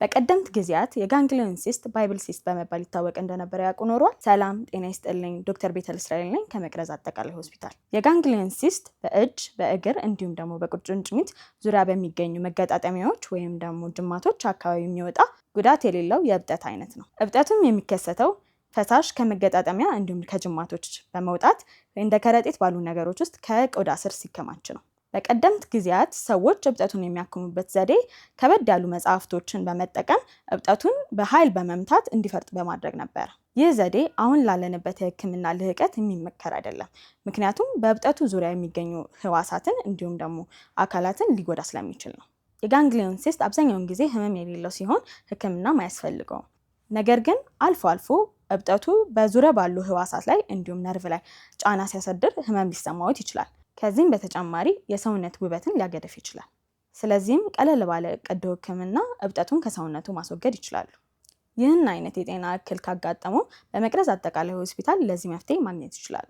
በቀደምት ጊዜያት የጋንግሊዮን ሲስት ባይብል ሲስት በመባል ይታወቅ እንደነበረ ያውቁ ኖሯል? ሰላም ጤና ይስጥልኝ። ዶክተር ቤተል እስራኤል ነኝ ከመቅረዝ አጠቃላይ ሆስፒታል። የጋንግሊዮን ሲስት በእጅ በእግር እንዲሁም ደግሞ በቁርጭምጭሚት ዙሪያ በሚገኙ መገጣጠሚያዎች ወይም ደግሞ ጅማቶች አካባቢ የሚወጣ ጉዳት የሌለው የእብጠት አይነት ነው። እብጠቱም የሚከሰተው ፈሳሽ ከመገጣጠሚያ እንዲሁም ከጅማቶች በመውጣት እንደ ከረጢት ባሉ ነገሮች ውስጥ ከቆዳ ስር ሲከማች ነው። በቀደምት ጊዜያት ሰዎች እብጠቱን የሚያክሙበት ዘዴ ከበድ ያሉ መጽሐፍቶችን በመጠቀም እብጠቱን በኃይል በመምታት እንዲፈርጥ በማድረግ ነበር። ይህ ዘዴ አሁን ላለንበት የሕክምና ልህቀት የሚመከር አይደለም። ምክንያቱም በእብጠቱ ዙሪያ የሚገኙ ህዋሳትን እንዲሁም ደግሞ አካላትን ሊጎዳ ስለሚችል ነው። የጋንግሊዮን ሲስት አብዛኛውን ጊዜ ህመም የሌለው ሲሆን ሕክምናም አያስፈልገውም። ነገር ግን አልፎ አልፎ እብጠቱ በዙሪያ ባሉ ህዋሳት ላይ እንዲሁም ነርቭ ላይ ጫና ሲያሳድር ህመም ሊሰማዎት ይችላል። ከዚህም በተጨማሪ የሰውነት ውበትን ሊያገድፍ ይችላል። ስለዚህም ቀለል ባለ ቀዶ ህክምና እብጠቱን ከሰውነቱ ማስወገድ ይችላሉ። ይህን አይነት የጤና እክል ካጋጠመው በመቅረዝ አጠቃላይ ሆስፒታል ለዚህ መፍትሄ ማግኘት ይችላሉ።